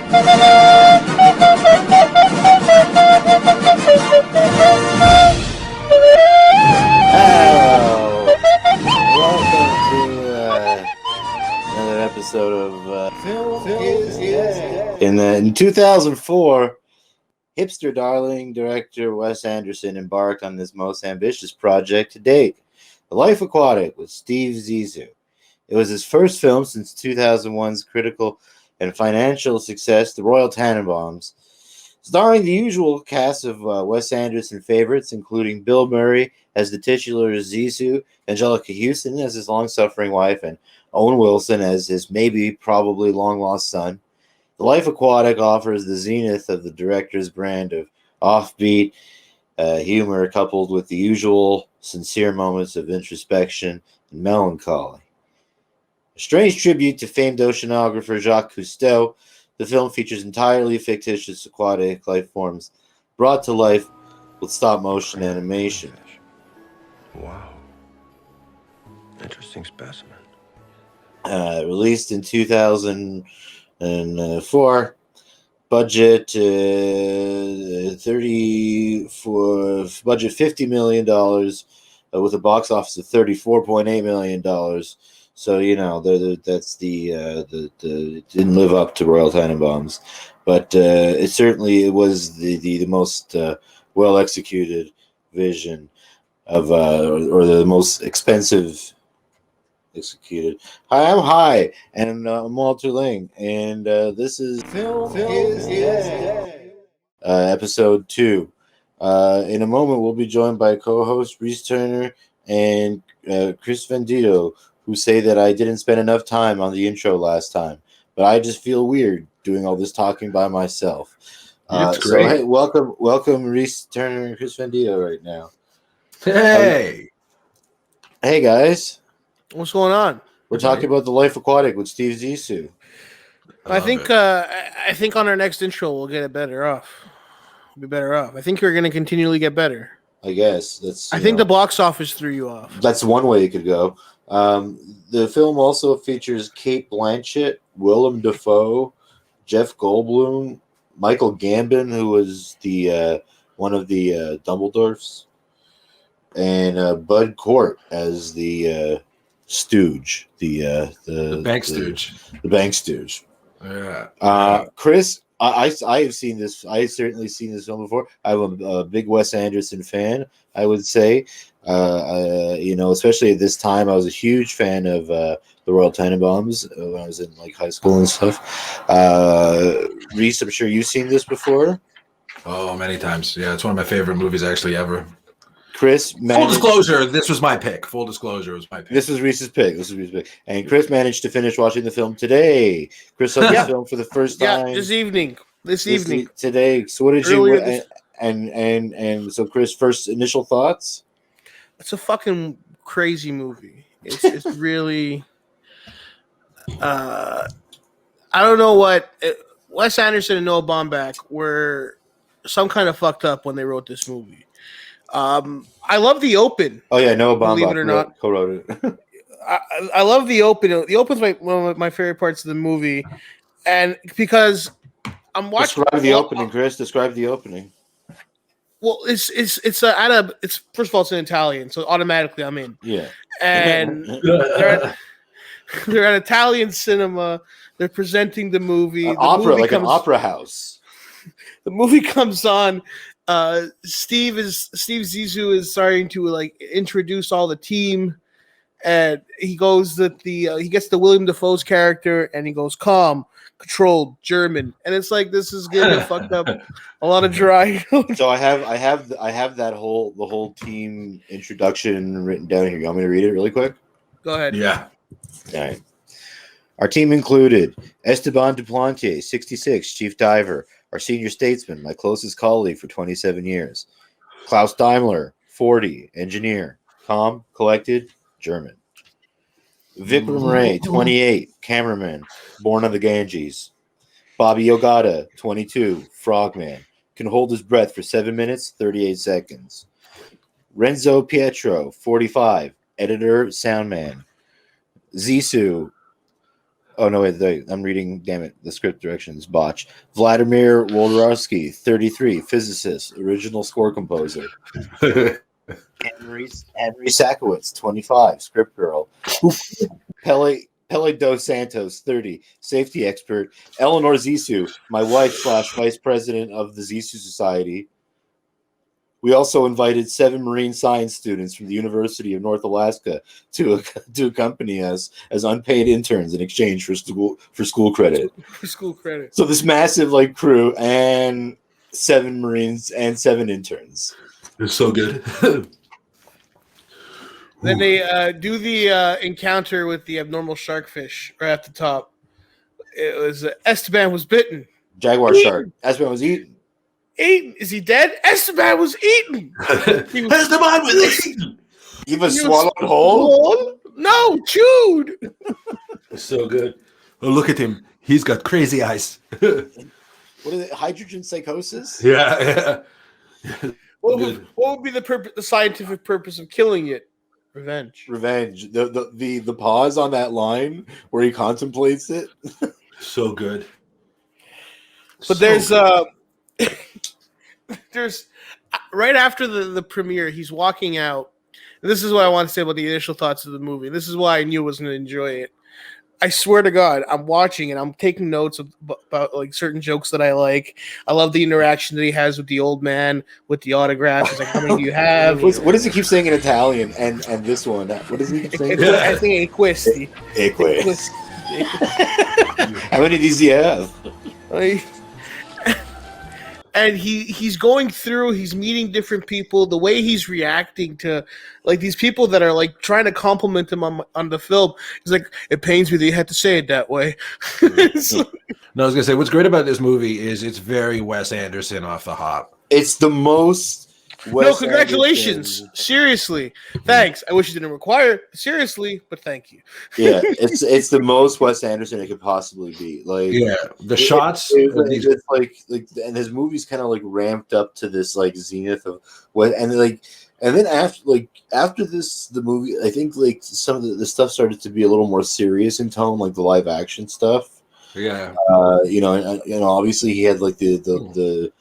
Welcome to another episode of Film is Dead. In 2004, hipster darling director Wes Anderson embarked on this most ambitious project to date, Life Aquatic with Steve Zissou. It was his first film since 2001's critical and financial success, The Royal Tenenbaums, starring the usual cast of Wes Anderson favorites, including Bill Murray as the titular Zissou, Angelica Houston as his long-suffering wife, and Owen Wilson as his probably long-lost son. The Life Aquatic offers the zenith of the director's brand of offbeat humor coupled with the usual sincere moments of introspection and melancholy. A strange tribute to famed oceanographer Jacques Cousteau, the film features entirely fictitious aquatic life forms brought to life with stop-motion animation. Wow. Interesting specimen. Released in 2004, budget $50 million, with a box office of $34.8 million. So that's it didn't live up to Royal Tenenbaums, but it was the most well executed vision of or the most expensive executed. Hi, I'm Hi, and I'm Walter Ling, and this is Film is Dead. Episode 2. In a moment, we'll be joined by co-host Reese Turner and Chris Vendito, who say that I didn't spend enough time on the intro last time, but I just feel weird doing all this talking by myself. That's great. So hey, welcome Reese Turner and Chris Vendito right now. Hey, Hey guys, what's going on? we're talking about the Life Aquatic with Steve Zissou. I think on our next intro we'll get it better off. We'll be better off. I think you're going to continually get better. I guess that's. I think the box office threw you off. That's one way it could go. The film also features Cate Blanchett, Willem Dafoe, Jeff Goldblum, Michael Gambon, who was the one of the Dumbledores, and Bud Cort as the stooge, the bank stooge. The bank stooge. Yeah. Chris, I have seen this. I've certainly seen this film before. I'm a big Wes Anderson fan, I would say. Especially at this time, I was a huge fan of the Royal Tenenbaums when I was in high school and stuff. Reese, I'm sure you've seen this before. Oh, many times. Yeah, it's one of my favorite movies actually ever. Chris, full disclosure, this was my pick. Full disclosure, it was my pick. This was Reese's pick. And Chris managed to finich watching the film today. Chris saw this film for the first time. Yeah, this evening. Today. So what did you and so Chris, first initial thoughts? It's a fucking crazy movie. It's really I don't know what Wes Anderson and Noah Baumbach were some kind of fucked up when they wrote this movie. I love the open. Oh yeah, Noah Baumbach, believe it or not, co-wrote it. I love the open. The open's one of my favorite parts of the movie, and because I'm watching. Describe the opening, Chris. Describe the opening. Well, it's first of all, it's in Italian, so automatically I'm in. Yeah, and they're at Italian cinema. They're presenting the movie. An opera house. The movie comes on. Steve Zissou is starting to introduce all the team, and he goes that he gets the William Dafoe's character, and he goes calm, controlled, German, and it's like this is getting fucked up. A lot of dry. So I have that whole team introduction written down here. You want me to read it really quick? Go ahead. Yeah. All right. Our team included Esteban Duplantier, 66, chief diver. Our senior statesman, my closest colleague for 27 years. Klaus Daimler, 40, engineer. Calm, collected, German. Vikram Ray, 28, cameraman, born on the Ganges. Bobby Ogata, 22, frogman. Can hold his breath for 7 minutes, 38 seconds. Renzo Pietro, 45, editor, soundman. Zissou, Oh no, wait, I'm reading. Damn it, the script directions botch. Vladimir Wodorowsky, 33, physicist, original score composer. Henry Sakowitz, 25, script girl. Pele dos Santos, 30, safety expert. Eleanor Zissou, my wife / vice president of the Zissou Society. We also invited 7 marine science students from the University of North Alaska to accompany us as unpaid interns in exchange for school credit. For school credit. So this massive like crew and 7 Marines and 7 interns. It's so good. Then they do the encounter with the abnormal sharkfish right at the top. It was Esteban was bitten. Jaguar shark. Esteban was eaten. Eaten. Is he dead? Esteban was eaten. Esteban was eaten. He was swallowed whole? No, chewed. It's so good. Oh, look at him. He's got crazy eyes. What is it? Hydrogen psychosis? Yeah. What would be the scientific purpose of killing it? Revenge. The pause on that line where he contemplates it. So good. But there's right after the premiere, he's walking out. And this is what I want to say about the initial thoughts of the movie. This is why I knew I was going to enjoy it. I swear to God, I'm watching and I'm taking notes about like certain jokes that I like. I love the interaction that he has with the old man with the autograph. He's like, "How many do you have?" What does he keep saying in Italian? And this one, what does he keep saying? I think Equesti. How many of these do you have? And he's going through, he's meeting different people, the way he's reacting to like these people that are like trying to compliment him on the film. He's like, it pains me that you had to say it that way. No, I was gonna say what's great about this movie is it's very Wes Anderson off the hop. It's the most congratulations. Anderson. Seriously. Thanks. I wish you didn't require it. Seriously, but thank you. Yeah, it's the most Wes Anderson it could possibly be. Like, yeah, the shots it's like and his movies kind of like ramped up to this like zenith of what and then after this the movie, I think like some of the stuff started to be a little more serious in tone, like the live action stuff. Yeah. Obviously he had like the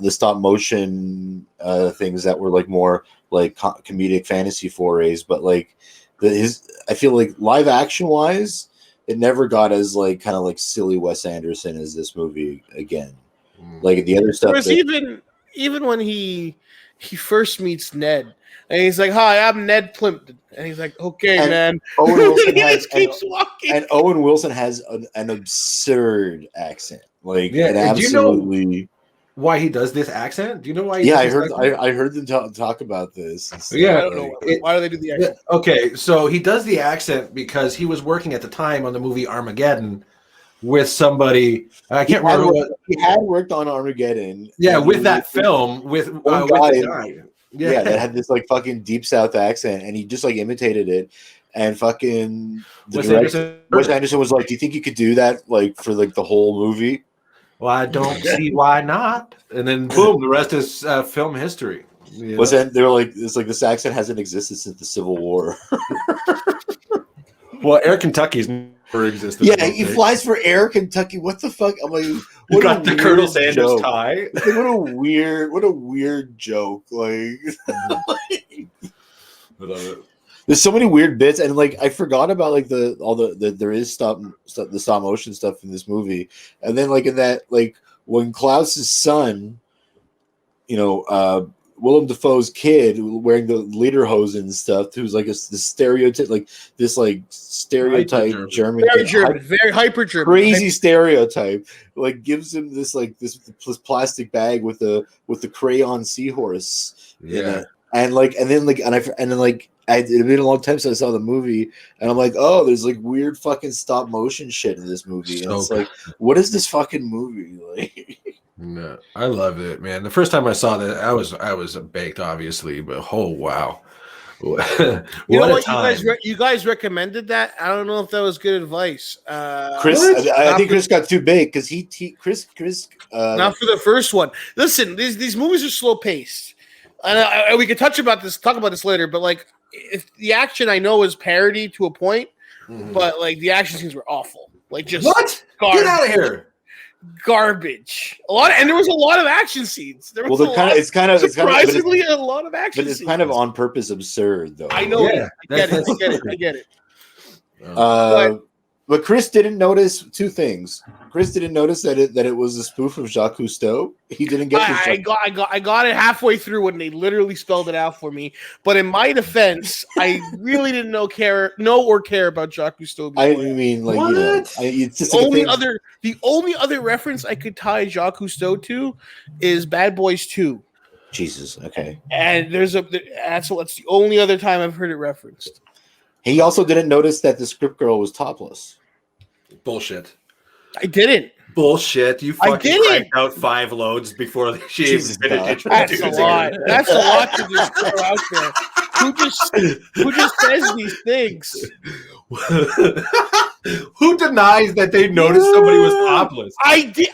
stop motion things that were like more like comedic fantasy forays, but like I feel like live action wise, it never got as like kind of like silly Wes Anderson as this movie again. Like the other stuff. Even when he first meets Ned. And he's like, "Hi, I'm Ned Plimpton." And he's like, "Okay, man." Owen Wilson he just keeps walking. And Owen Wilson has an absurd accent. Like, yeah, absolutely. Do you know why he does this accent? Do you know why? I heard them talk about this. Yeah, I don't know why do they do the accent? Okay, so he does the accent because he was working at the time on the movie Armageddon with somebody. I can't remember what he had worked on Armageddon. Yeah, with that film with the guy. Yeah, that had this like fucking deep South accent, and he just like imitated it. And fucking Wes Anderson was like, "Do you think you could do that like for like the whole movie?" Well, I don't see why not. And then boom, the rest is film history. Was that they were like, it's like this accent hasn't existed since the Civil War. Well, Air Kentucky's never existed. Yeah, he flies for Air Kentucky. What the fuck? I'm like, you got the Colonel Sanders tie. Like, what a weird joke. Like, there's so many weird bits, and like I forgot about like there is the stop motion stuff in this movie, and then like in that like when Klaus's son, Willem Dafoe's kid wearing the lederhosen and stuff, who's like this stereotype German, very hyper German, crazy stereotype. Like gives him this plastic bag with the crayon seahorse. Yeah, and then it had been a long time since I saw the movie, and I'm like, oh, there's like weird fucking stop motion shit in this movie, and it's like, what is this fucking movie like? No, I loved it, man. The first time I saw that, I was baked, obviously, but oh wow, you guys recommended that. I don't know if that was good advice. Chris, I think Chris got too big because Chris. Not for the first one. Listen, these movies are slow paced, and we could talk about this later. But like, if the action I know is parody to a point, but like the action scenes were awful. Like just what? Get out of here! Garbage. And there was a lot of action scenes. There was it's kind of surprisingly a lot of action. But it's scenes. kind of on purpose absurd, though. I know. Yeah, I get it. But Chris didn't notice two things. Chris didn't notice that it was a spoof of Jacques Cousteau. He didn't get. I got it halfway through when they literally spelled it out for me. But in my defense, I really didn't know or care about Jacques Cousteau. I mean, like, what? you know, it's just the only other reference I could tie Jacques Cousteau to is Bad Boys 2. Jesus, okay. And that's the only other time I've heard it referenced. He also didn't notice that the script girl was topless. Bullshit. I didn't. Bullshit. You fucking cranked out 5 loads before she even finished. That's a lot. That's a lot to just throw out there. Who just says these things? Who denies that they noticed somebody was topless? I did.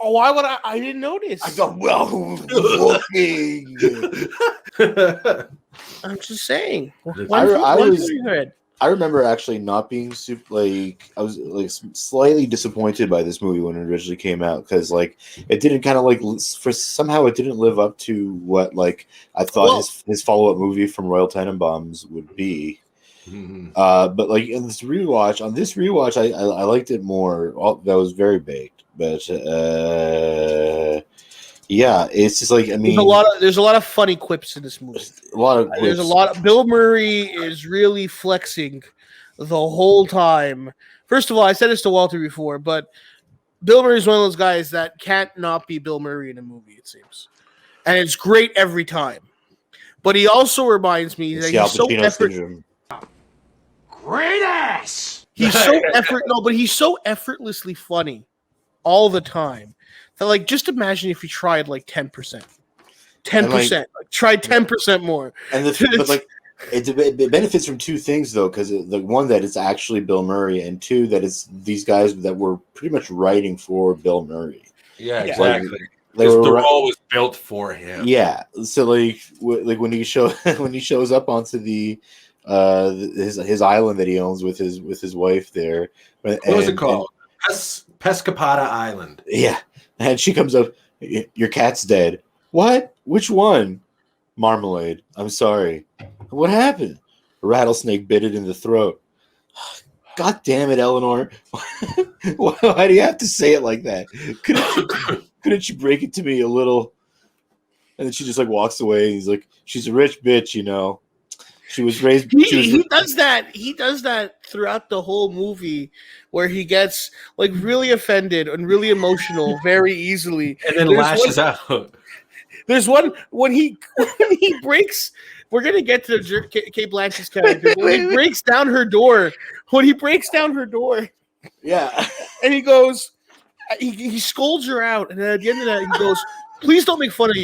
Why would I? I didn't notice. I thought, well, who's looking? I'm just saying. I remember actually not being super I was like slightly disappointed by this movie when it originally came out because like it didn't kind of somehow it didn't live up to what like I thought his follow-up movie from Royal Tenenbaums would be. Mm-hmm. But like in this rewatch, I liked it more. That was very baked, but yeah, it's just like, I mean, there's a lot of funny quips in this movie. There's a lot of Bill Murray is really flexing the whole time. First of all, I said this to Walter before, but Bill Murray is one of those guys that can't not be Bill Murray in a movie, it seems. And it's great every time. But he also reminds me that he's so great ass. He's so effortlessly funny all the time. So, like, just imagine if you tried like 10%. 10%. Try 10% more. And it benefits from two things though, because the one that it's actually Bill Murray, and two that it's these guys that were pretty much writing for Bill Murray. Yeah, exactly. The role was built for him. Yeah. So like when he shows up onto his island that he owns with his wife there. What was it called? Pescapada Island. Yeah. And she comes up, your cat's dead. What? Which one? Marmalade. I'm sorry. What happened? A rattlesnake bit it in the throat. God damn it, Eleanor. Why do you have to say it like that? Couldn't you break it to me a little? And then she just like walks away. And he's like, she's a rich bitch, you know. She was raised. He does that. He does that throughout the whole movie, where he gets like really offended and really emotional very easily, and then lashes out. There's one when he breaks. We're gonna get to Kate Blanchett's character. When he breaks down her door. Yeah, and he goes. He scolds her out, and then at the end of that, he goes, "Please don't make fun of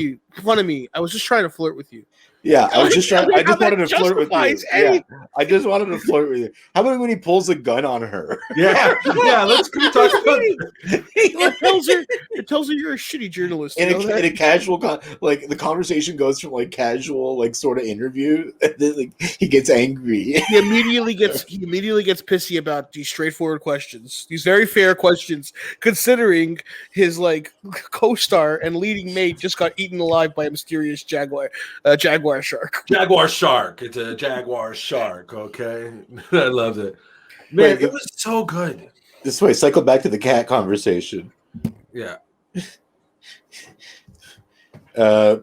me. I was just trying to flirt with you." Yeah, I just wanted to flirt with you. Yeah, I just wanted to flirt with you. How about when he pulls a gun on her? Yeah. Let's talk about it. It tells her you're a shitty journalist. In a casual, like the conversation goes from like casual, like sort of interview, and then like he gets angry. He immediately gets pissy about these straightforward questions, these very fair questions, considering his like co-star and leading mate just got eaten alive by a mysterious jaguar shark. Jaguar shark. It's a jaguar shark. Okay, I loved it. Man, it was so good. This way, cycle back to the cat conversation. Yeah.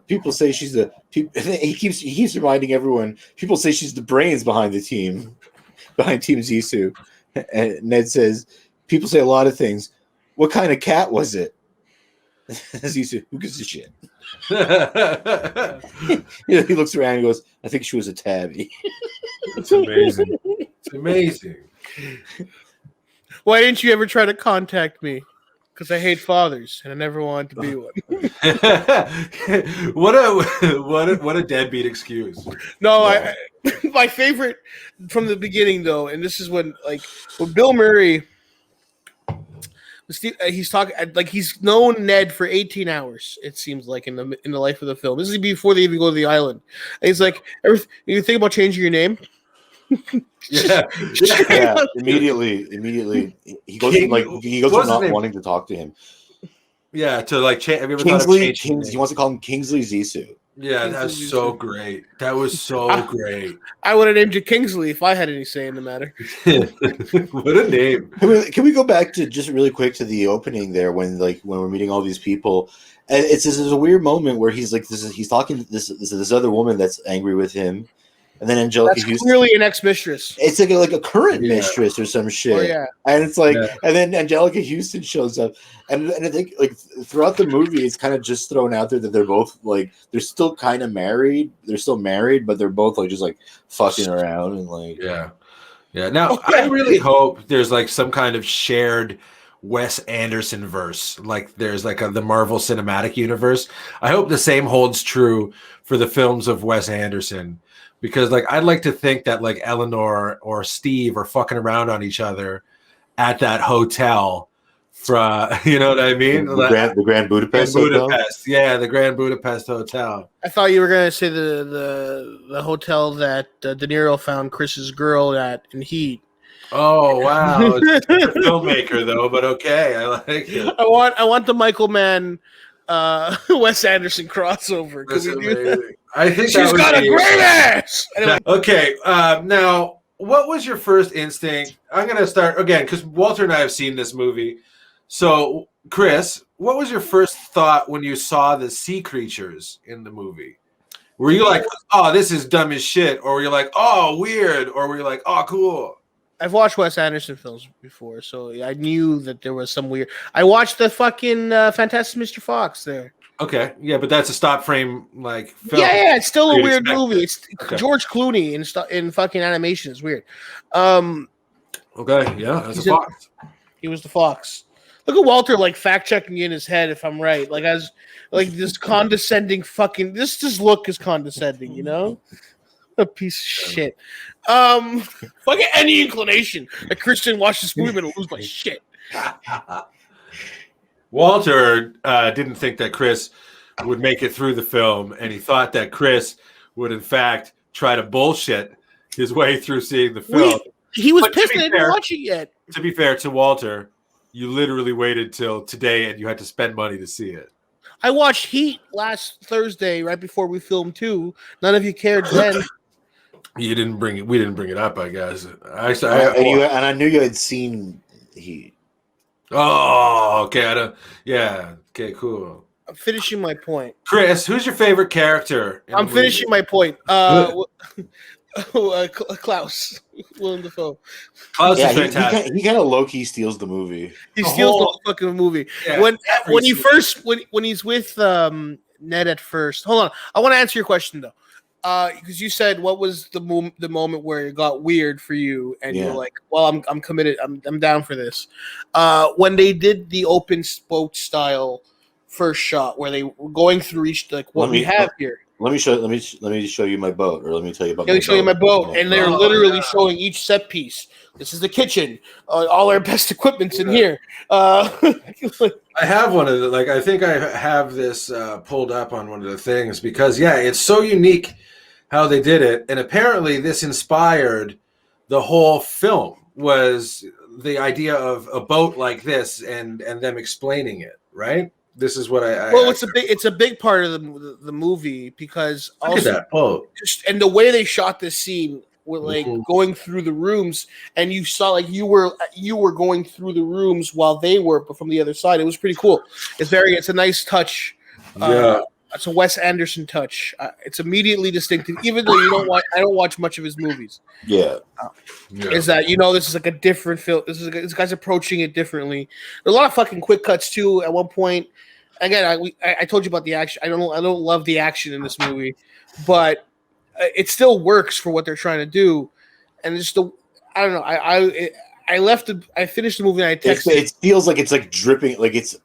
People say she's he keeps reminding everyone. People say she's the brains behind Team Zissou. And Ned says, people say a lot of things. What kind of cat was it? Zissou, who gives a shit? He looks around and goes, I think she was a tabby. It's amazing. It's amazing. Why didn't you ever try to contact me? Because I hate fathers and I never wanted to be one. What a deadbeat excuse. No, yeah. My favorite from the beginning though, and this is when Bill Murray, he's talking like he's known Ned for 18 hours. It seems like in the life of the film. This is before they even go to the island. And he's like, "You think about changing your name?" Yeah, immediately, he goes from what's his not name? wanting to talk to him. Yeah, to like change. Have you ever Kingsley, thought of changing? he wants to call him Kingsley Zissou. Yeah, that's so great. That was so great. I would have named you Kingsley if I had any say in the matter. What a name! Can we go back to just really quick to the opening there when we're meeting all these people, and it's this is a weird moment where he's talking to this other woman that's angry with him, and then Angelica Houston. Clearly an ex-mistress. It's like a current mistress or some shit. Oh, yeah. And it's like, and then Angelica Houston shows up, and I think like throughout the movie, it's kind of just thrown out there that they're both like they're still kind of married. They're still married, but they're both like just like fucking around and like yeah. Now I really hope there's like some kind of shared Wes Anderson verse, like there's like the Marvel Cinematic Universe. I hope the same holds true for the films of Wes Anderson. Because like I'd like to think that like Eleanor or Steve are fucking around on each other at that hotel from you know what I mean? The Grand Budapest Hotel? Yeah, the Grand Budapest Hotel. I thought you were gonna say the hotel that De Niro found Chris's girl at in Heat. Oh wow. It's a filmmaker though, but okay, I like it. I want the Michael Mann Wes Anderson crossover. Can we do that? I think she's got a great ass. Anyway. Okay, now what was your first instinct? I'm gonna start again because Walter and I have seen this movie. So, Chris, what was your first thought when you saw the sea creatures in the movie? Were you like, "Oh, this is dumb as shit," or were you like, "Oh, weird," or were you like, "Oh, cool"? I've watched Wes Anderson films before, so I knew that there was some weird. I watched the fucking Fantastic Mr. Fox there. Okay, yeah, but that's a stop frame like film. Yeah, it's still a weird movie. It's George Clooney in fucking animation is weird. Okay, yeah, that's a fox. He was the fox. Look at Walter like fact checking in his head if I'm right. Like as like this condescending fucking this look is condescending, you know? A piece of shit. Fucking any inclination that Christian watched this movie and lose my shit. Walter didn't think that Chris would make it through the film, and he thought that Chris would, in fact, try to bullshit his way through seeing the film. He was pissed I didn't watch it yet. To be fair to Walter, you literally waited till today, and you had to spend money to see it. I watched Heat last Thursday, right before we filmed 2. None of you cared then. You didn't bring it. We didn't bring it up, I guess. And I knew you had seen Heat. Oh, okay. I don't. Yeah. Okay. Cool. I'm finishing my point. Chris, who's your favorite character? I'm finishing my point. Klaus, Willem Dafoe. Klaus is fantastic. He kind of low key steals the movie. He steals the whole fucking movie. Yeah, when he's with Ned at first. Hold on, I want to answer your question though. Because you said what was the moment where it got weird for you, and you're like, "Well, I'm committed. I'm down for this." When they did the open boat style first shot, where they were going through each like what we have here. Let me show you my boat, or let me tell you about. Let me show you my boat, and they're literally showing each set piece. This is the kitchen. All our best equipment's in here. I have one of the I think I have this pulled up on one of the things because it's so unique how they did it, and apparently this inspired the whole film. Was the idea of a boat like this and them explaining it, right? This is what it's a big part of the movie because look at that boat and the way they shot this scene with going through the rooms, and you saw you were going through the rooms while they were, but from the other side. It was pretty cool. It's a nice touch. It's a Wes Anderson touch. It's immediately distinctive, even though I don't watch much of his movies. Is that this is like a different film? This guy's approaching it differently. There's a lot of fucking quick cuts too. At one point, again, I told you about the action. I don't love the action in this movie, but it still works for what they're trying to do. And just I don't know. I finished the movie and I texted. It feels like it's like dripping, like it's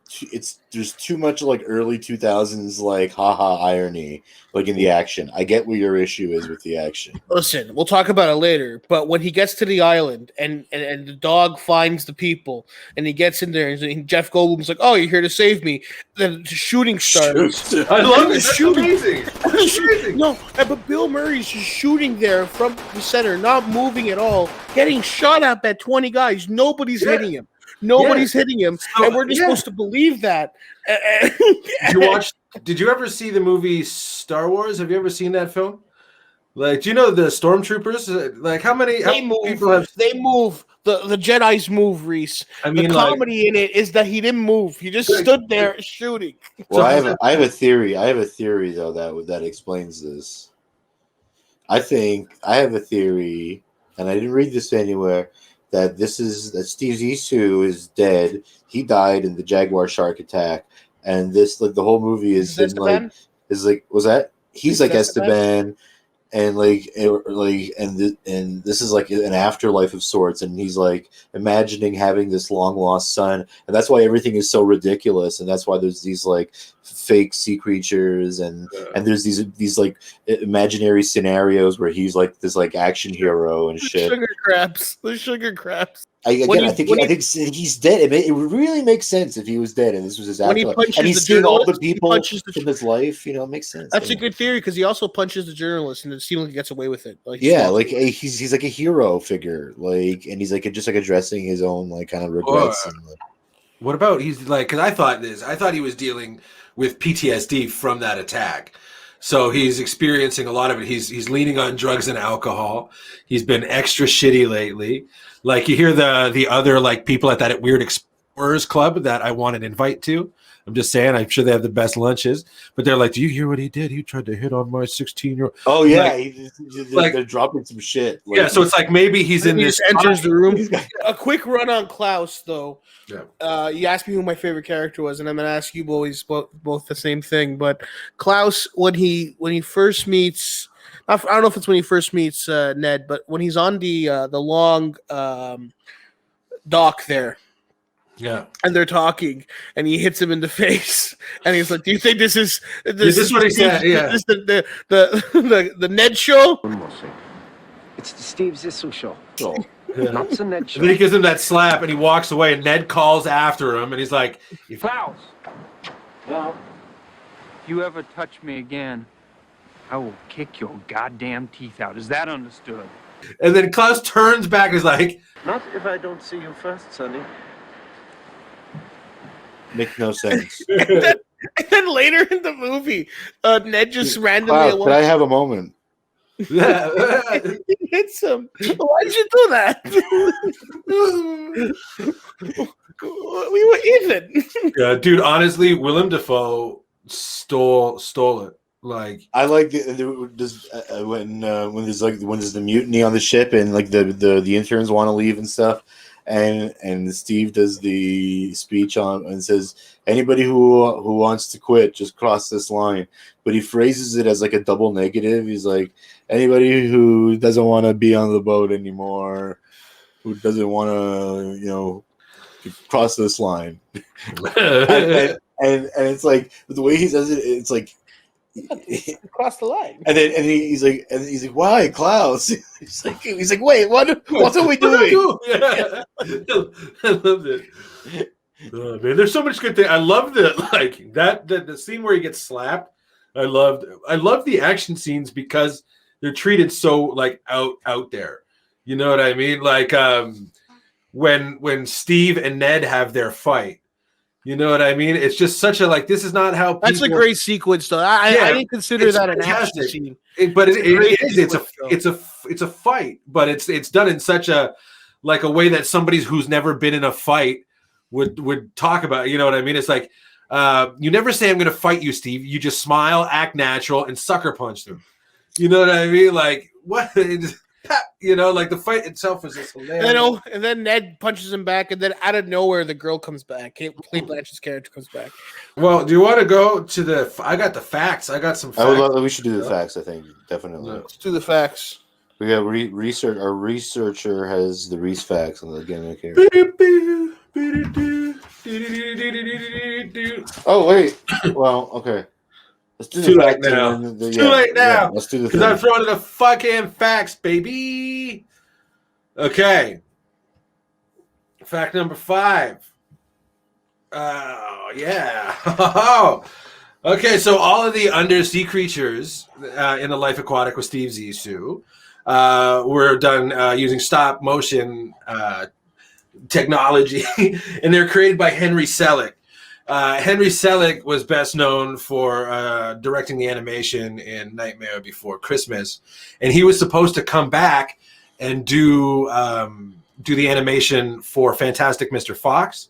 there's too much like early 2000s like haha irony like in the action. I get what your issue is with the action. Listen, we'll talk about it later. But when he gets to the island and the dog finds the people and he gets in there and Jeff Goldblum's like, "Oh, you're here to save me." Then the shooting starts. I love it. That's amazing. No, but Bill Murray's just shooting there from the center, not moving at all, getting shot at by 20 guys. Nobody's hitting him. Nobody's hitting him, So, and we're just supposed to believe that. Did you ever see the movie Star Wars? Have you ever seen that film? Like, do you know the stormtroopers? Like, how many people have? They move. The Jedi's move, Reese. I mean, the comedy in it is that he didn't move. He just stood there shooting. Well, I have a theory. I have a theory though that explains this. I think I have a theory, and I didn't read this anywhere. That Steve Zissou is dead. He died in the jaguar shark attack, and this the whole movie is in was that he's like Esteban. And and this is like an afterlife of sorts, and he's like imagining having this long lost son, and that's why everything is so ridiculous, and that's why there's these like fake sea creatures, and there's these like imaginary scenarios where he's like this like action hero and shit. The sugar crabs. I think he's dead. It would really make sense if he was dead and this was his afterlife. And he's seeing all the people in his life. You know, it makes sense. That's a good theory because he also punches the journalist and it seems like he gets away with it. Like he's like a hero figure, like, and he's like just like addressing his own like kind of regrets. What about he's like? Because I thought he was dealing with PTSD from that attack. So he's experiencing a lot of it. He's leaning on drugs and alcohol. He's been extra shitty lately. Like you hear the other like people at that weird explorers club that I want an invite to. I'm just saying, I'm sure they have the best lunches. But they're like, "Do you hear what he did? He tried to hit on my 16-year-old." Oh yeah, they're dropping some shit. Like, yeah, so it's like maybe he's in this. Enters the room. A quick run on Klaus, though. Yeah. You asked me who my favorite character was, and I'm gonna ask you both the same thing. But Klaus, when he first meets, I don't know if it's when he first meets Ned, but when he's on the long dock there. Yeah, and they're talking, and he hits him in the face, and he's like, "Do you think this is what he said? Yeah, this the Ned show?" It's the Steve Zissou show. Yeah. Not the Ned show. And then he gives him that slap, and he walks away, and Ned calls after him, and he's like, "Klaus, well, if you ever touch me again, I will kick your goddamn teeth out. Is that understood?" And then Klaus turns back and is like, "Not if I don't see you first, Sonny." Makes no sense. and then later in the movie, Ned just randomly. Could I have a moment? He hits him. Why did you do that? We were even. Yeah, dude. Honestly, Willem Dafoe stole it. Like I like when there's the mutiny on the ship and like the interns want to leave and stuff. And Steve does the speech on and says, "Anybody who wants to quit, just cross this line." But he phrases it as like a double negative. He's like, "Anybody who doesn't want to be on the boat anymore, who doesn't want to, cross this line." and it's like the way he says it, it's like. Across the line, and he's like, "Why, Klaus?" He's like, "Wait, what are we doing?" Yeah. I loved it. Oh, man, there's so much good thing. I love the scene where he gets slapped. I love the action scenes because they're treated so like out there. You know what I mean? Like when Steve and Ned have their fight. You know what I mean? It's just such a this is not how people... That's a great sequence, though. I didn't consider that an action scene. But it's a fight, but it's done in such a way that somebody who's never been in a fight would talk about. You know what I mean? It's like you never say, "I'm going to fight you, Steve." You just smile, act natural, and sucker punch them. You know what I mean? Like what? The fight itself is just hilarious. And then Ned punches him back, and then out of nowhere, the girl comes back. Kate Blanchett's character comes back. Well, do you want to go to the? I got the facts. I got some facts. We should do the facts. I think definitely. Let's do the facts. We got research. Our researcher has the Reese facts on the gimmick here. Oh wait. Well, okay. It's too late now. Too late now. Yeah, let's do the because I'm throwing the fucking facts, baby. Okay. Fact number 5. Oh yeah. Okay, so all of the undersea creatures in the Life Aquatic with Steve Zissou were done using stop motion technology, and they're created by Henry Selick. Henry Selick was best known for directing the animation in Nightmare Before Christmas, and he was supposed to come back and do the animation for Fantastic Mr. Fox,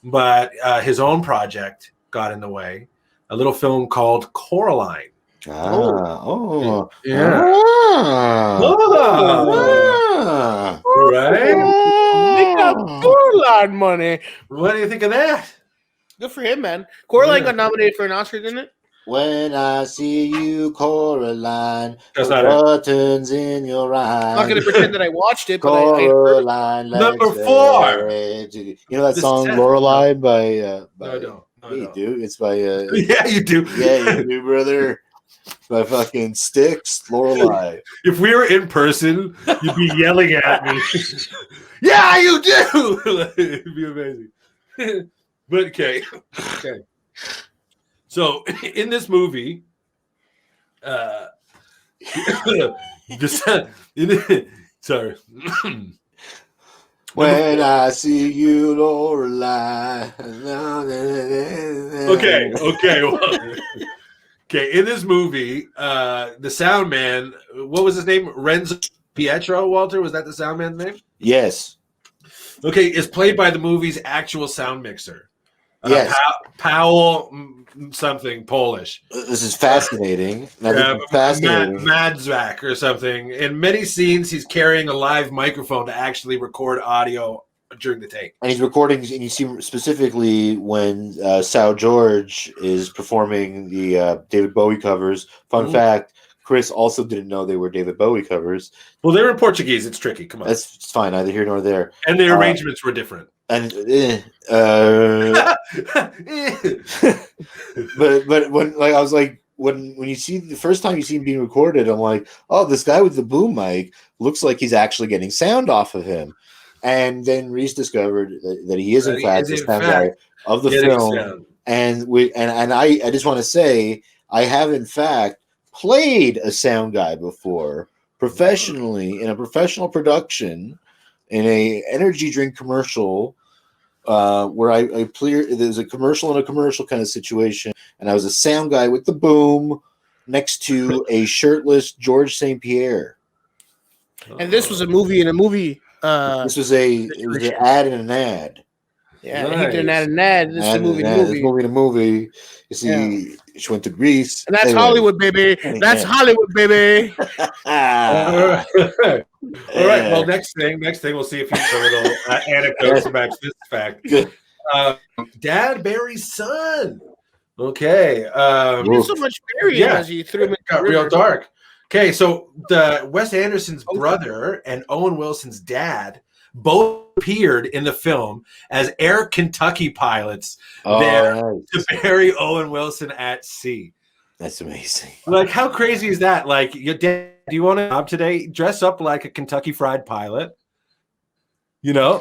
but his own project got in the way. A little film called Coraline. Oh. Yeah. Ah. Right? Make that Coraline money. What do you think of that? Good for him, man. Coraline Yeah. got nominated for an Oscar, didn't it? When I see you, Coraline, That's the not it. buttons in your eyes. I'm not going to pretend that I watched it, but I heard it. Coraline, Number let's 4. say to you. You know that The song set- Lorelei by No, I don't. No, I yeah, you don't. do. It's by Yeah, you do. yeah, you do, brother. By fucking Styx, Lorelei. If we were in person, you'd be yelling at me. Yeah, you do. It'd be amazing. But okay. So in this movie, sorry. When I see you, Lorelei. Okay. Okay. In this movie, the sound man, what was his name? Renzo Pietro, Walter? Was that the sound man's name? Yes. Okay, is played by the movie's actual sound mixer. Yes. Powell something Polish. This is fascinating. This is fascinating. Madzak or something. In many scenes, he's carrying a live microphone to actually record audio during the take. And he's recording, and you see specifically when Sal George is performing the David Bowie covers. Fun fact, Chris also didn't know they were David Bowie covers. Well, they're in Portuguese. It's tricky. Come on. That's fine. Neither here nor there. And the arrangements were different. And but when like I was like when you see the first time you see him being recorded, I'm like, oh, this guy with the boom mic looks like he's actually getting sound off of him. And then Reese discovered that he is in fact the sound guy of the film. Sound. And I just want to say I have in fact played a sound guy before professionally in a professional production in a energy drink commercial where I played. There's a commercial in a commercial kind of situation, and I was a sound guy with the boom next to a shirtless George St. Pierre. And this was a movie in a movie. This was an ad in an ad. Yeah, nice. He did an ad in an ad. This is a movie in a movie. This movie in a movie. You see, she went to Greece. And that's anyway. Hollywood, baby. That's Hollywood, baby. All right. Well, next thing, we'll see if you have a little anecdotes about this fact. Dad buries son. Okay. There's so much burying as you threw him in got real dark. Okay, so the Wes Anderson's brother and Owen Wilson's dad both appeared in the film as Air Kentucky pilots there to bury Owen Wilson at sea. That's amazing. Like, how crazy is that? Like, your dad, do you want a job today? Dress up like a Kentucky Fried pilot. You know?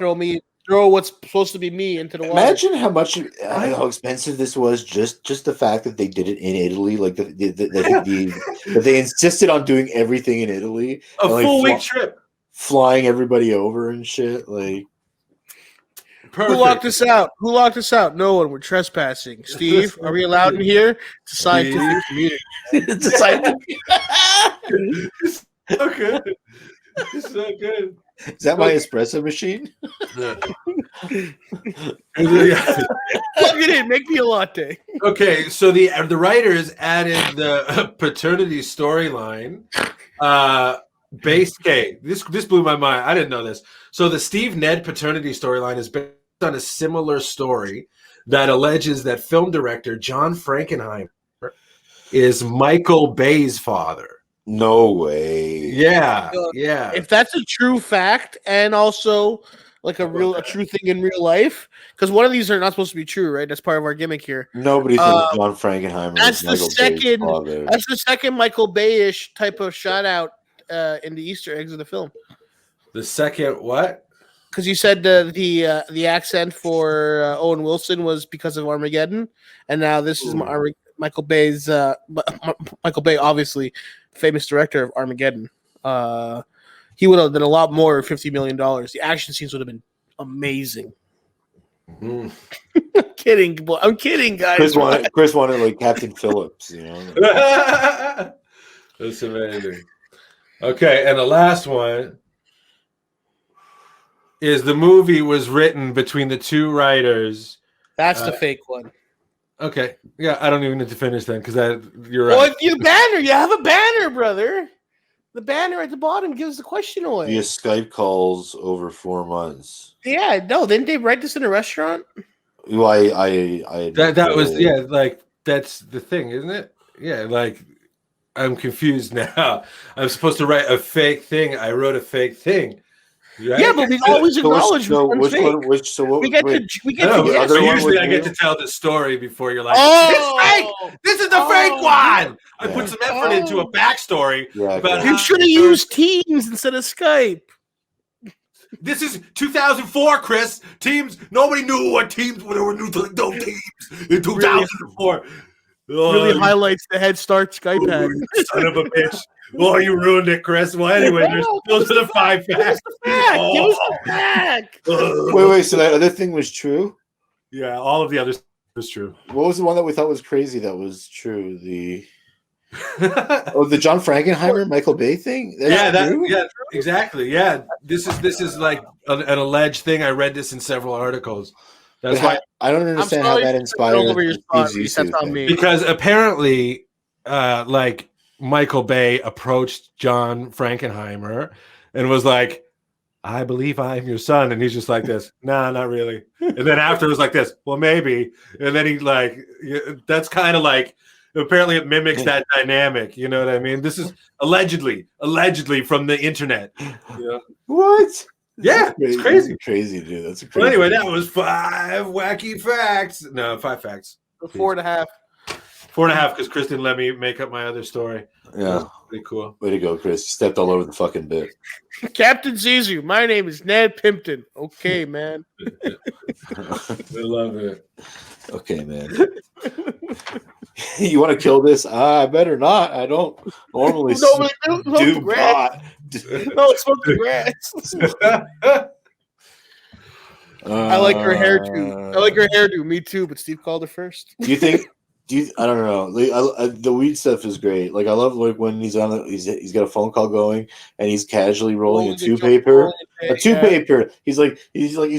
Throw what's supposed to be me into the water. Imagine how much, how expensive this was. Just the fact that they did it in Italy, like that they insisted on doing everything in Italy. A full week trip. Flying everybody over and shit. Like, perfect. Who locked us out? Who locked us out? No one. We're trespassing. Steve, are we allowed in here? It's a scientific community. It's a scientific. So good. It's so good. Is that my espresso machine? Plug it in. Make me a latte. Okay, so the writers added the paternity storyline. This blew my mind. I didn't know this. So the Steve Ned paternity storyline is based on a similar story that alleges that film director John Frankenheimer is Michael Bay's father. No way. Yeah. If that's a true fact, and also like a true thing in real life, because one of these are not supposed to be true, right? That's part of our gimmick here. Nobody thinks John Frankenheimer. That's the second. That's the second Michael Bay-ish type of shout out in the Easter eggs of the film. The second what? Because you said the accent for Owen Wilson was because of Armageddon, and now this is Michael Bay's Michael Bay, obviously famous director of Armageddon. He would have done a lot more for $50 million. The action scenes would have been amazing. Mm. I'm kidding, guys. Chris wanted like Captain Phillips, you know. That's amazing. Okay, and the last one is the movie was written between the two writers. That's the fake one. Okay, yeah, I don't even need to finish then because you're right. Well, if you have a banner, brother. The banner at the bottom gives the question away. Via Skype calls over 4 months. Yeah, no, didn't they write this in a restaurant? Well, that was like that's the thing, isn't it? Yeah, like I'm confused now. I'm supposed to write a fake thing. I wrote a fake thing. Right? Yeah, but we always acknowledge we get to usually I get to tell the story before you're like, it's fake. This is the fake one. I put some effort into a backstory. Yeah, you should have used Teams instead of Skype. This is 2004, Chris. Teams. Nobody knew what Teams. There were no Teams in 2004. Really highlights the Head Start Skype ad. Son of a bitch. Well, you ruined it, Chris. Well, anyway, those are the 5 facts. Give us the fact. Wait. So that other thing was true? Yeah, all of the others was true. What was the one that we thought was crazy that was true? The John Frankenheimer, Michael Bay thing? Yeah, exactly. Yeah, this is like an alleged thing. I read this in several articles. That's why I don't understand how that inspired. That's not me. Because apparently, like Michael Bay approached John Frankenheimer and was like, "I believe I'm your son," and he's just like this. Nah, not really. And then after it was like this. Well, maybe. And then he like that's kind of like. Apparently, it mimics that dynamic. You know what I mean? This is allegedly from the internet. You know? What? Yeah, it's crazy. Crazy, dude. That's crazy. Well, anyway, that was 5 wacky facts. No, 5 facts. 4.5. 4.5 because Chris didn't let me make up my other story. Yeah, pretty cool. Way to go, Chris. You stepped all over the fucking bit. Captain Zissou. My name is Ned Pimpton. Okay, man. I love it. Okay, man. You want to kill this? I better not. I don't normally do pot. No, smoke the grass. I like her hairdo. Me too, but Steve called her first. I don't know. The weed stuff is great. Like I love like when he's he's got a phone call going and he's casually rolling a two paper. He's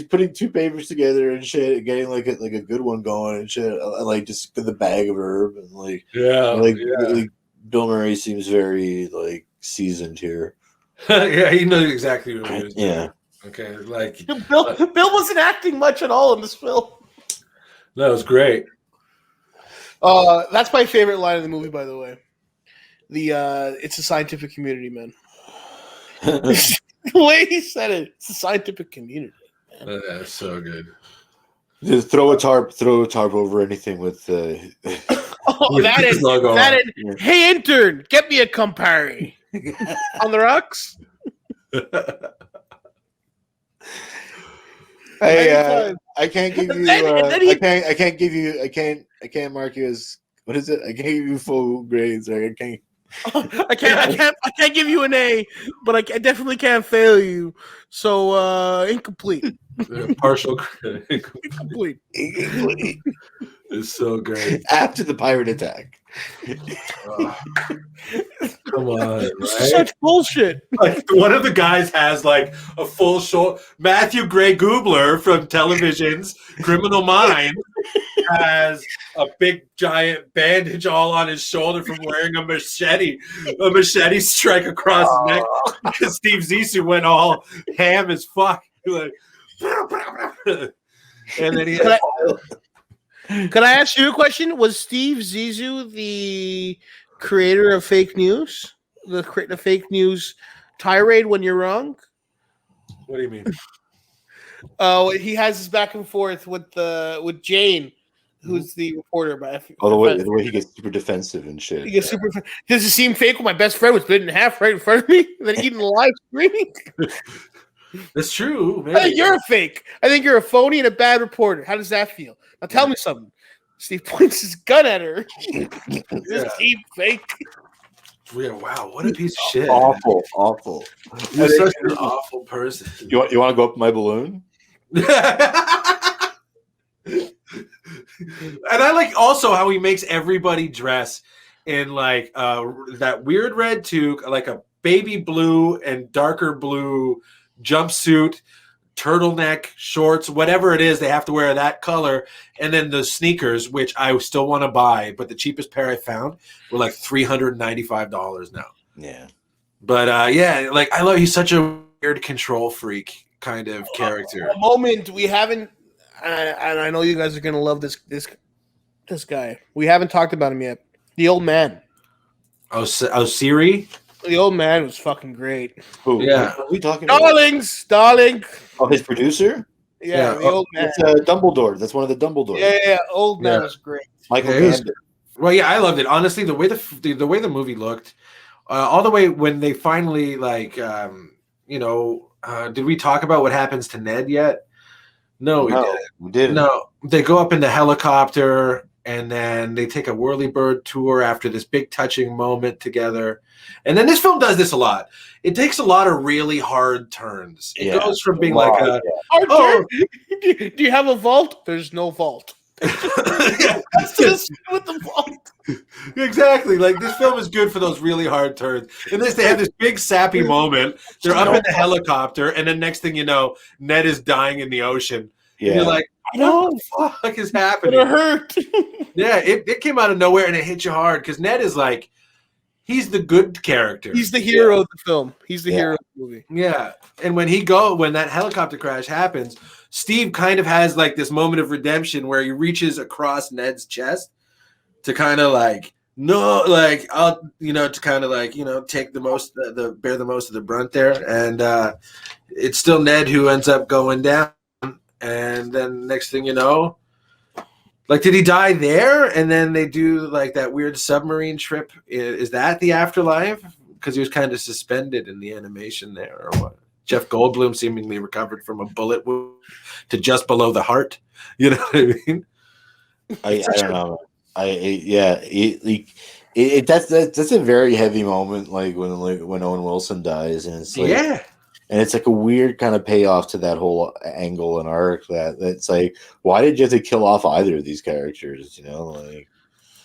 putting 2 papers together and shit, and getting like a good one going and shit. I like just the bag of herb and like really, Bill Murray seems very like seasoned here. Yeah, he knows exactly what it is. Yeah. Okay, like Bill wasn't acting much at all in this film. That was great. That's my favorite line of the movie, by the way. It's a scientific community, man. The way he said it, it's a scientific community. That's so good. Just throw a tarp over anything with that is. Hey, intern, get me a Campari on the rocks. Hey, I can't give you. I can't mark you as what is it? I can't give you full grades. Right? I can't give you an A, but I definitely can't fail you. So incomplete. Partial. Incomplete. It's so great. After the pirate attack. Come on, right? Such bullshit. Like one of the guys has like a full shoulder. Matthew Gray Gubler from television's Criminal Minds has a big giant bandage all on his shoulder from wearing a machete strike across his neck because Steve Zissou went all ham as fuck. Like, and then he. Can I ask you a question? Was Steve Zissou the creator of fake news? The fake news tirade when you're wrong? What do you mean? He has this back and forth with Jane, who's the reporter. But the way he gets super defensive and shit. He gets super. Does it seem fake when my best friend was split in half right in front of me, and then eating a live screen? That's true. I think you're a fake. I think you're a phony and a bad reporter. How does that feel? Now tell me something. Steve points his gun at her. This deep fake. Yeah, wow, what a piece of shit. Awful. You're such an awful person. You want to go up my balloon? And I like also how he makes everybody dress in like that weird red toque, like a baby blue and darker blue jumpsuit, turtleneck, shorts, whatever it is, they have to wear that color. And then the sneakers, which I still want to buy, but the cheapest pair I found were like $395 now. Yeah. But yeah, like I love, he's such a weird control freak kind of character. A moment we haven't, and I know you guys are gonna love this guy. We haven't talked about him yet. The old man. Oh, Siri? The old man was fucking great. Who? Yeah. What are we talking about? Darling. Oh, his producer? Yeah, the old man. It's Dumbledore. That's one of the Dumbledore. Yeah. Old man was great. Michael Gambon. Gambon. Well, yeah, I loved it. Honestly, the way the movie looked, all the way when they finally like, did we talk about what happens to Ned yet? No, we didn't. No, they go up in the helicopter and then they take a whirlybird tour after this big touching moment together. And then this film does this a lot. It takes a lot of really hard turns. It goes from being like do you have a vault? There's no vault. That's just with the vault. Exactly. Like this film is good for those really hard turns. And this, they have this big sappy moment. They're up in the helicopter, and then next thing you know, Ned is dying in the ocean. Yeah. And you're like, what the fuck is happening? It hurt. Yeah, it came out of nowhere and it hit you hard because Ned is like, he's the good character. He's the hero of the film. He's the hero of the movie. Yeah. And when that helicopter crash happens, Steve kind of has like this moment of redemption where he reaches across Ned's chest to kind of like, no, like I'll, to kind of like, take the most, bear the most of the brunt there. And it's still Ned who ends up going down. And then next thing you know, like, did he die there? And then they do like that weird submarine trip. Is that the afterlife? Because he was kind of suspended in the animation there, or what? Jeff Goldblum seemingly recovered from a bullet wound to just below the heart. You know what I mean? I don't know. That's a very heavy moment. Like when Owen Wilson dies, and it's like, and it's like a weird kind of payoff to that whole angle and arc. That's like, why did you have to kill off either of these characters? Like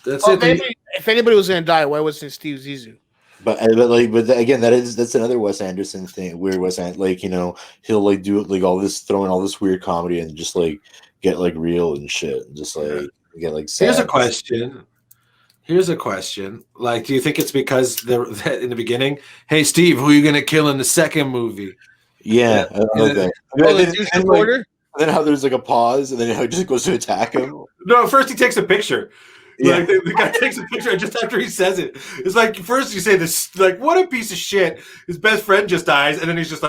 that's it. Maybe, if anybody was going to die, why wasn't it Steve Zissou? But again, that's another Wes Anderson thing. Weird Wes Anderson, like he'll like do like all this, throwing all this weird comedy and just like get like real and shit, and just like get like sad. Here's a question. Like, do you think it's because in the beginning, hey Steve, who are you gonna kill in the second movie? Yeah, okay. Then how there's like a pause, and then how he just goes to attack him. No, first he takes a picture. Yeah. Like the guy takes a picture just after he says it. It's like first you say this, like, what a piece of shit. His best friend just dies, and then he's just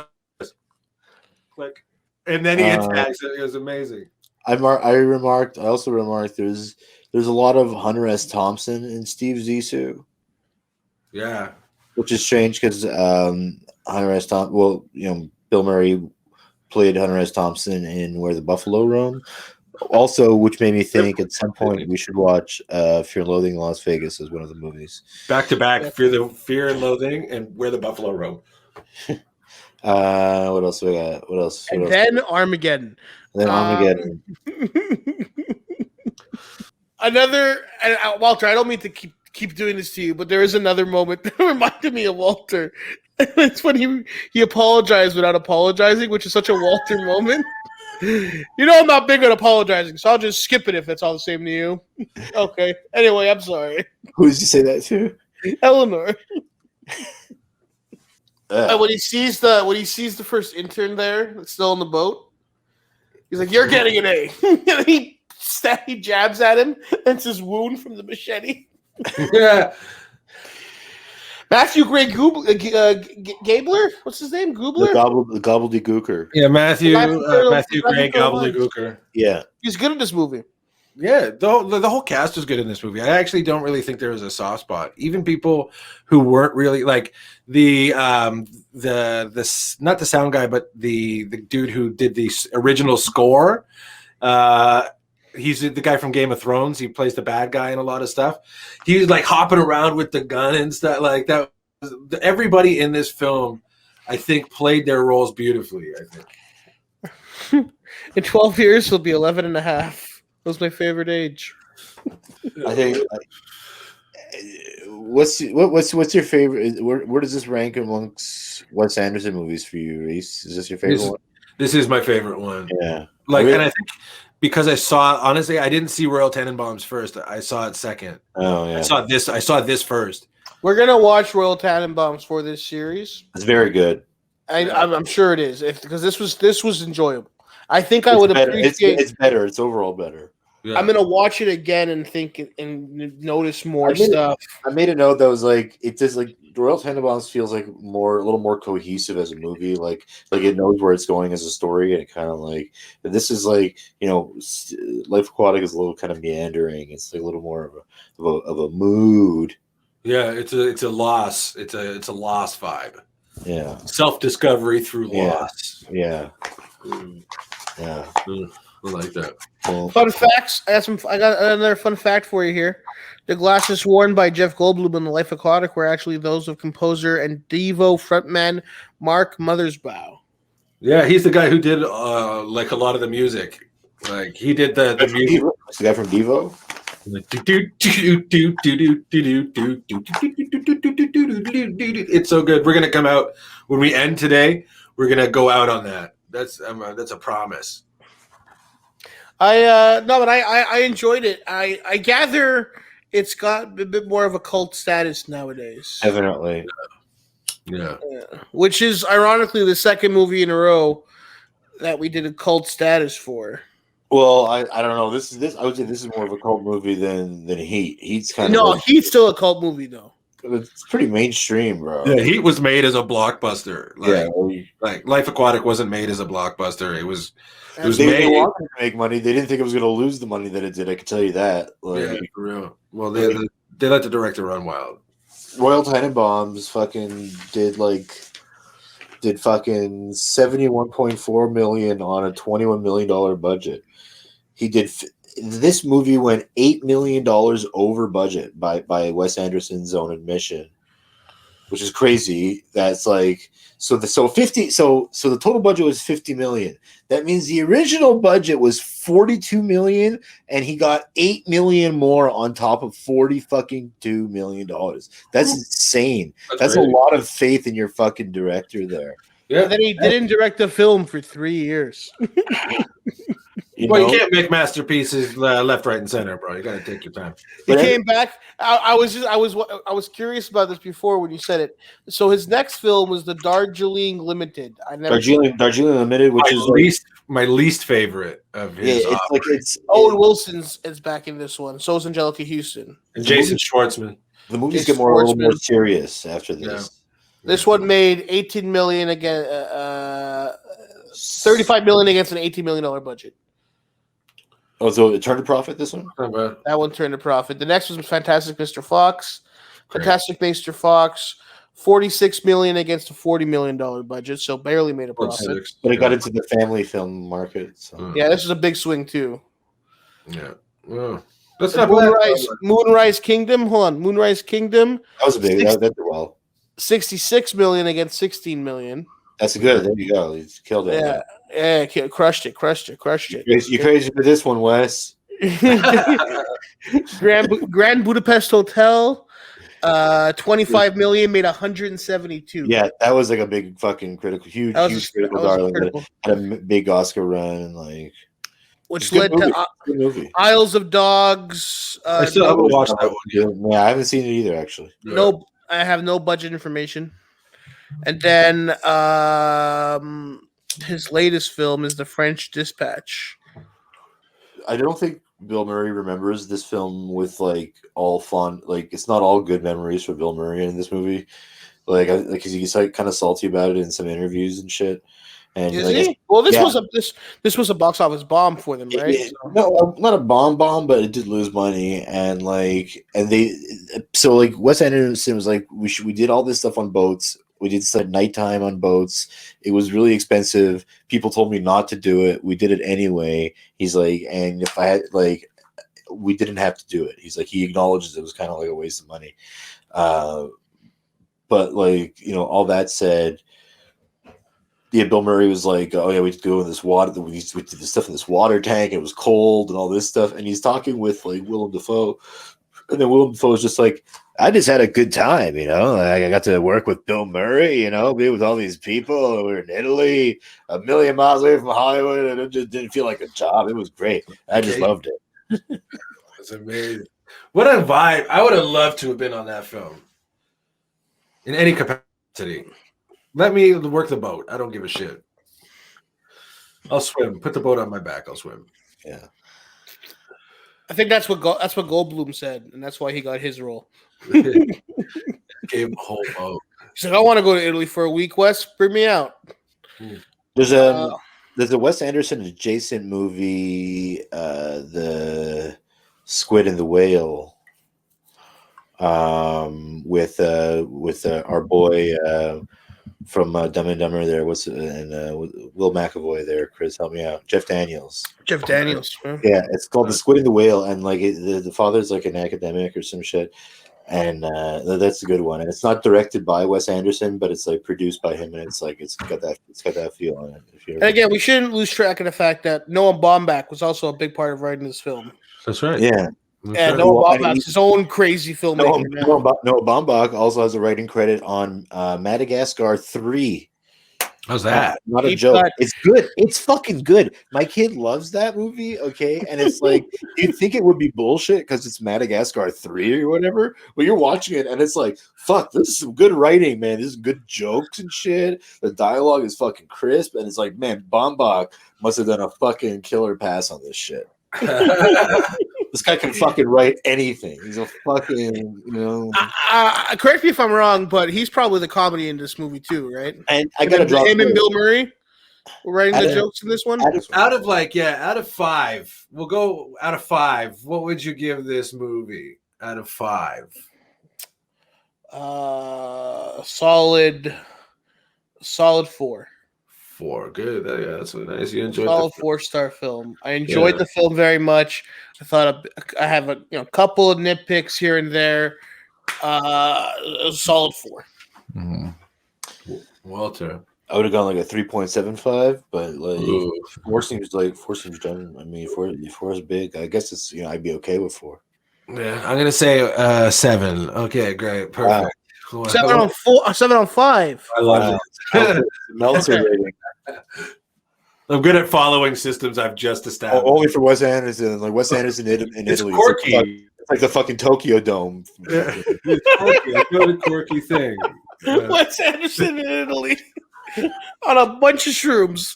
like, and then he attacks. It was amazing. I also remarked there's a lot of Hunter S. Thompson and Steve Zissou. Yeah, which is strange because Hunter S. Thompson. Well, Bill Murray played Hunter S. Thompson in Where the Buffalo Roam. Also, which made me think at some point we should watch Fear and Loathing in Las Vegas as one of the movies. Back to back, Fear and Loathing and Where the Buffalo Roam. What else we got? What else? Then Armageddon. Armageddon. Another, Walter, I don't mean to keep doing this to you, but there is another moment that reminded me of Walter. It's when he apologized without apologizing, which is such a Walter moment. I'm not big on apologizing, so I'll just skip it if that's all the same to you. Okay. Anyway, I'm sorry. Who did you say that to? Eleanor. When he sees the first intern there, that's still on the boat, he's like, "You're getting an A." And he jabs at him, and it's his wound from the machete. Yeah. Matthew Gray Gabler? What's his name? Goobler? The gobbledygooker. Yeah, Matthew Gray Gobbledygooker. Yeah. He's good at this movie. Yeah, the whole cast was good in this movie. I actually don't really think there was a soft spot. Even people who weren't really like the not the sound guy, but the dude who did the original score. He's the guy from Game of Thrones. He plays the bad guy in a lot of stuff. He's like hopping around with the gun and stuff like that. Everybody in this film, I think, played their roles beautifully. I think. In 12 years, he'll be 11 and a half. That was my favorite age. I think. What's your favorite? Where does this rank amongst Wes Anderson movies for you, Reese? Is this your favorite one? This is my favorite one. Yeah. Like, and I think because I didn't see Royal Tenenbaums first. I saw it second. Oh yeah. I saw this first. We're gonna watch Royal Tenenbaums for this series. It's very good. I'm sure it is, because this was enjoyable. I think I would appreciate. It's better. It's overall better. Yeah. I'm gonna watch it again and think and notice more stuff. I made a note that was like it just like Royal Tenenbaums feels like a little more cohesive as a movie. Like it knows where it's going as a story, and it kind of like this is like Life Aquatic is a little kind of meandering. It's like a little more of a mood. Yeah, it's a loss. It's a loss vibe. Yeah, self-discovery through loss. Yeah. Yeah. I like that. Fun facts. I got another fun fact for you here. The glasses worn by Jeff Goldblum in the Life Aquatic were actually those of composer and Devo frontman Mark Mothersbaugh. Yeah, he's the guy who did like a lot of the music. Like he did the music. It's the guy from Devo. It's so good. We're gonna come out when we end today. We're gonna go out on that. That's a promise. I enjoyed it. I gather it's got a bit more of a cult status nowadays. Definitely. Yeah. Which is ironically the second movie in a row that we did a cult status for. Well, I don't know. This I would say this is more of a cult movie than Heat. Heat's kind of Heat's still a cult movie though. It's pretty mainstream, bro. Yeah, Heat was made as a blockbuster. Like, like Life Aquatic wasn't made as a blockbuster. It was they wanted to make money. They didn't think it was going to lose the money that it did. I can tell you that. Like, yeah, for real. Well, they let the director run wild. Royal Tenenbaums did fucking $71.4 million on a $21 million budget. This movie went $8 million over budget by Wes Anderson's own admission, which is crazy. That's like so the total budget was $50 million. That means the original budget was $42 million, and he got $8 million more on top of $42 million. That's insane. That's a lot of faith in your fucking director there. Yeah. And then he didn't direct the film for 3 years. You can't make masterpieces left, right, and center, bro. You got to take your time. He came back. I was curious about this before when you said it. So his next film was the Darjeeling Limited. Darjeeling Limited, which is my least favorite of his. Yeah, it's Owen Wilson's is back in this one. So is Angelica Houston and Jason Schwartzman. The movies get a little more serious after this. Yeah. This one made $18 million again, $35 million against an $18 million budget. Oh, so it turned a profit, this one? That one turned a profit. The next was Fantastic Mr. Fox. Fantastic Mr. Fox, $46 million against a $40 million budget, so barely made a profit. But it got into the family film market. So. Yeah, this is a big swing, too. Yeah. Well, that's not Moonrise Kingdom. Hold on. Moonrise Kingdom. That was a big. That did well. $66 million against $16 million. That's good. There you go. He's killed it. Yeah. Yeah, crushed it. You're crazy for this one, Wes. Grand Budapest Hotel, $25 million, made $172. Yeah, that was like a big fucking huge critical darling. Had a big Oscar run and like, which led to Isles of Dogs. I still haven't watched that one. Yeah, I haven't seen it either, actually. No, I have no budget information. And then his latest film is The French Dispatch. I don't think Bill Murray remembers this film with like all fun. Like it's not all good memories for Bill Murray in this movie. Like he's like kind of salty about it in some interviews and shit. And is he? Well, this was a box office bomb for them, right? No, not a bomb, but it did lose money. And Wes Anderson was like, we did all this stuff on boats. We did stuff at nighttime on boats. It was really expensive. People told me not to do it. We did it anyway. He's like, and if I had we didn't have to do it. He's like, he acknowledges it was kind of like a waste of money. But all that said, yeah, Bill Murray was like, oh yeah, we do this water. We did this stuff in this water tank. It was cold and all this stuff. And he's talking with like Willem Dafoe, and then Willem Dafoe is just like, I just had a good time, I got to work with Bill Murray, be with all these people. We were in Italy, a million miles away from Hollywood, and it just didn't feel like a job. It was great. I just loved it. That's amazing. What a vibe. I would have loved to have been on that film in any capacity. Let me work the boat. I don't give a shit. I'll swim. Put the boat on my back. I'll swim. Yeah. I think that's what Goldblum said, and that's why he got his role. Gave him a whole boat. He said, I want to go to Italy for a week, Wes. Bring me out. There's a Wes Anderson adjacent movie, The Squid and the Whale, with our boy from Dumb and Dumber there. Will McAvoy there. Chris, help me out. Jeff Daniels. Yeah, it's called The Squid and the Whale, and like the father's like an academic or some shit, and that's a good one. And it's not directed by Wes Anderson, but it's like produced by him, and it's got that feel on it. And again, we shouldn't lose track of the fact that Noah Baumbach was also a big part of writing this film. That's right. Yeah. And Noah Baumbach's his own crazy filmmaker. Noah Baumbach also has a writing credit on Madagascar 3. How's that? Not a joke. It's good. It's fucking good. My kid loves that movie. Okay, and it's like you'd think it would be bullshit because it's Madagascar 3 or whatever, but you're watching it and it's like, fuck, this is some good writing, man. This is good jokes and shit. The dialogue is fucking crisp, and it's like, man, Baumbach must have done a fucking killer pass on this shit. This guy can fucking write anything. He's a fucking, correct me if I'm wrong, but he's probably the comedy in this movie too, right? And I gotta drop him and Bill Murray were writing the jokes in this one. Out of 5, we'll go out of 5. What would you give this movie out of 5? Solid 4. 4, good. Yeah, that's so nice. You enjoyed solid 4-star film. I enjoyed the film very much. I thought I have a couple of nitpicks here and there. A solid 4. Mm-hmm. Walter, I would have gone like a 3.75, but like 4 seems done. I mean, 4 is big. I guess it's I'd be okay with 4. Yeah, I'm gonna say 7. Okay, great, perfect. Wow. 7 on 4. 7 on 5. I love it. Meltzer rating. I'm good at following systems I've just established. Only for Wes Anderson. Like Wes Anderson in Italy. Quirky. It's like the fucking Tokyo Dome. Yeah. It's quirky. I know the quirky thing. Wes Anderson in Italy on a bunch of shrooms.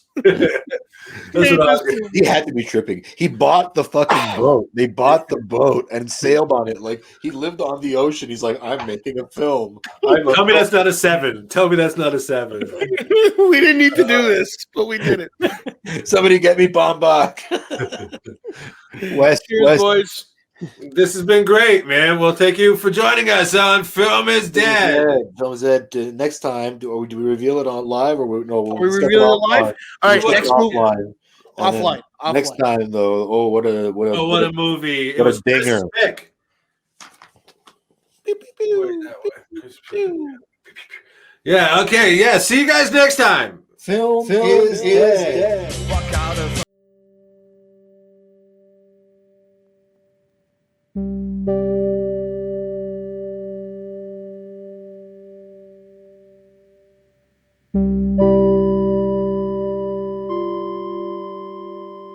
He had to be tripping. He bought the fucking boat. They bought the boat and sailed on it. Like he lived on the ocean. He's like, I'm making a film. Tell me that's not a 7. Tell me that's not a 7. We didn't need to do this, but we did it. Somebody get me Baumbach. Wes, boys. This has been great, man. Well, thank you for joining us on Film is Dead. Film is Dead. Next time, do we reveal it on live or we reveal it live? All right, next movie. Offline. Next time, though. What a movie! What a dinger! Yeah. Okay. Yeah. See you guys next time. Film is Dead.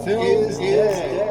Film is Dead.